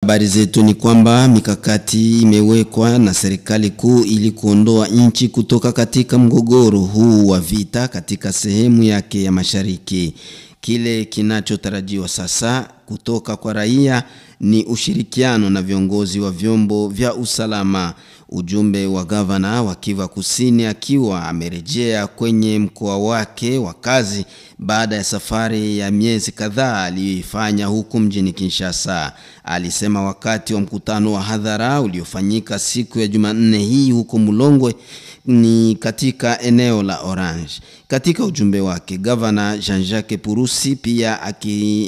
habari zetu ni kwamba mikakati imewekwa na serikali kuu ili kuondoa nchi kutoka katika mgogoro huu wa vita katika sehemu yake ya mashariki. Kile kinachotarajiwa sasa kutoka kwa raia ni ushirikiano na viongozi wa vyombo vya usalama. Ujumbe wa gavana wa Kivu Kusini akiwa amerejea kwenye mkoa wake wa kazi baada ya safari ya miezi kadhaa aliyoifanya huku mjini Kinshasa. Alisema wakati wa mkutano wa hadhara uliofanyika siku ya Jumanne hii huko Mulongwe ni katika eneo la Orange. Katika ujumbe wake gavana Jean-Jacques Purusi pia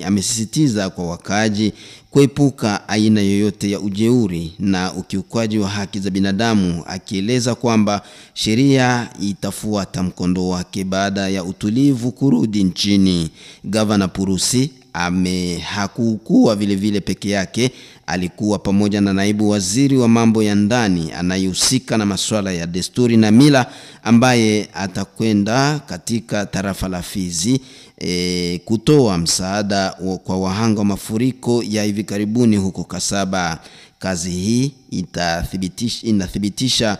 amesisitiza kwa wakaji kuepuka aina yoyote ya ujeuri na ukiukwaji wa haki za binadamu, akieleza kwamba sheria itafuata mkondo wake baada ya utulivu kurudi nchini. Gavana Purusi hakukuwa vile peke yake, alikuwa pamoja na naibu waziri wa mambo ya ndani anayehusika na masuala ya desturi na mila ambaye atakwenda katika tarafa la Fizi kutoa msaada kwa wahanga wa mafuriko ya hivi karibuni huko Kasaba. Kazi hii inathibitisha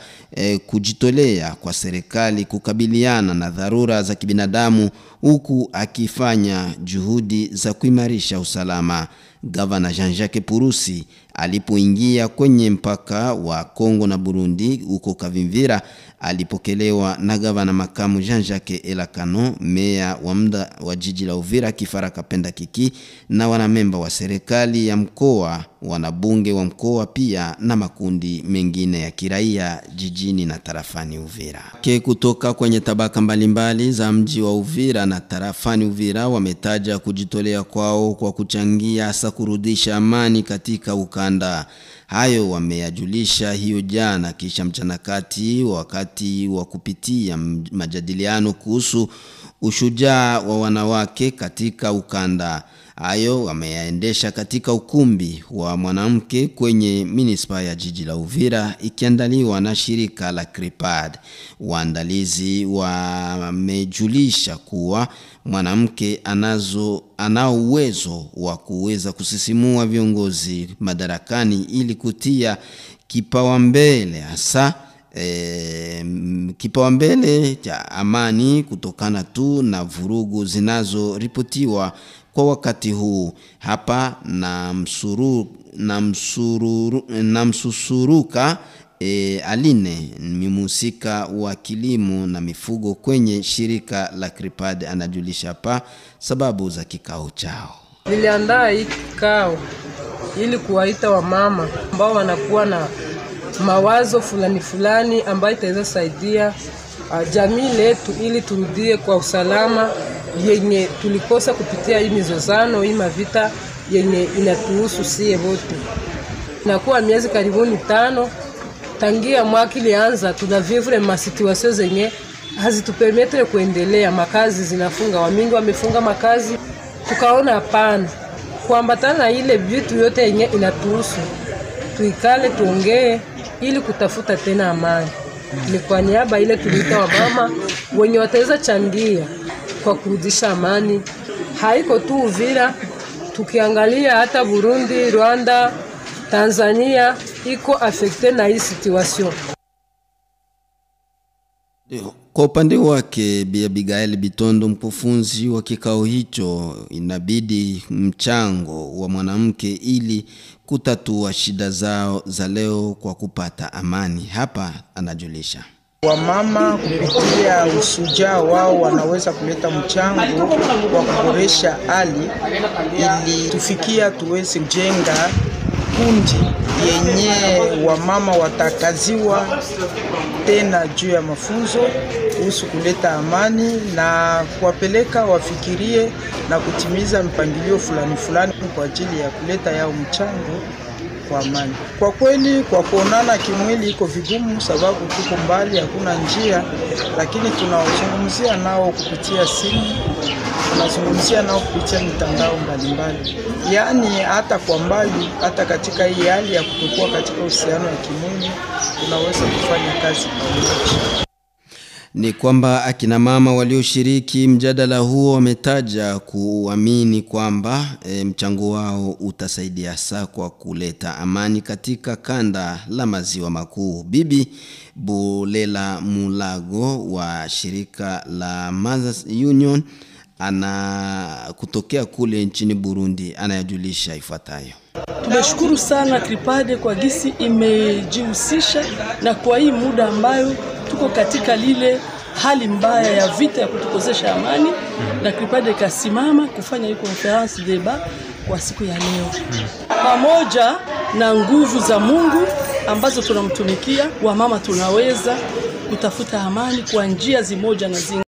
kujitolea kwa serikali kukabiliana na dharura za kibinadamu huku akifanya juhudi za kuimarisha usalama. Gavana Jean-Jacques Purusi alipoingia kwenye mpaka wa Kongo na Burundi huko Kavimvira alipokelewa na gavana makamu Jean-Jacques Elakano, meya wa muda wa jiji la Uvira Kifara Kapenda Kiki na wanamemba wa serikali ya mkoa, wanabunge wa mkoa pia na makundi mengine ya kiraia jijini na tarafani Uvira. Kutoka kwenye tabaka mbalimbali za mji wa Uvira na tarafani Uvira wametaja kujitolea kwao kwa kuchangia hasa kurudisha amani katika ukanda. Hayo wameyajulisha hiyo jana kisha mchana kati wakati wa kupitia majadiliano kuhusu ushujaa wa wanawake katika ukanda. Hayo wameyaendesha katika ukumbi wa mwanamke kwenye munisipaa ya jiji la Uvira ikiandaliwa na shirika la Crepad. Waandalizi wamejulisha kuwa mwanamke anao uwezo wa kuweza kusisimua viongozi madarakani ili kutia kipaumbele hasa kipaumbele cha amani kutokana tu na vurugu zinazoripotiwa kwa wakati huu. Hapa na msusuruka Aline mmusika wa kilimo na mifugo kwenye shirika la Crepad anajulisha hapa sababu za kikao chao. Niliandaa hii kikao ili kuwaita wamama ambao wanakuwa na mawazo fulani ambayo itaweza saidia jamii letu ili turudie kwa usalama yenye tulikosa kupitia hii mizozano, hii mavita yenye inatuhusu sie wote. Nakuwa miezi karibuni 5 tangia mwaka ilianza, tunavivre masituasio zenye hazitupermetre kuendelea. Makazi zinafunga, wamingi wamefunga makazi. Tukaona hapana, kuambatana na ile vitu yote yenye inatuhusu, tuikale tuongee ili kutafuta tena amani. Ni kwa niaba ile tuliita wamama wenye wataweza changia kwa kurudisha amani. Haiko tu Uvira, tukiangalia hata Burundi, Rwanda, Tanzania iko affecté na hii situation. Kwa upande wake Bi Abigail Bitondo, mkufunzi wa kikao hicho, inabidi mchango wa mwanamke ili kutatua shida zao za leo kwa kupata amani. Hapa anajulisha wamama kupitia ushujaa wao wanaweza kuleta mchango wa kuboresha hali ili tufikia tuweze kujenga kundi yenye wamama watakaziwa tena juu ya mafunzo kuhusu kuleta amani na kuwapeleka wafikirie na kutimiza mpangilio fulani kwa ajili ya kuleta yao mchango kwa amani. Kwa kweli kwa kuonana kimwili iko vigumu sababu tuko mbali, hakuna njia, lakini tunazungumzia nao kupitia simu, tunazungumzia nao kupitia mitandao mbalimbali. Yaani hata kwa mbali, hata katika hii hali ya kutokuwa katika uhusiano wa kimwili tunaweza kufanya kazi pamoja. Ni kwamba akina mama walioshiriki mjadala huo wametaja kuamini kwamba mchango wao utasaidia saa kwa kuleta amani katika kanda la maziwa makuu. Bibi Bulela Mulago wa shirika la Mothers Union kutokea kule nchini Burundi anayajulisha ifuatayo. Tumeshukuru sana CRIPADE kwa gisi imejihusisha na kwa hii muda ambayo tuko katika lile hali mbaya ya vita ya kutukosesha amani, na CRIPADE kasimama kufanya hii conference deba kwa siku ya leo. Pamoja na nguvu za Mungu ambazo tunamtumikia, wamama tunaweza kutafuta amani kwa njia zimoja na zingine.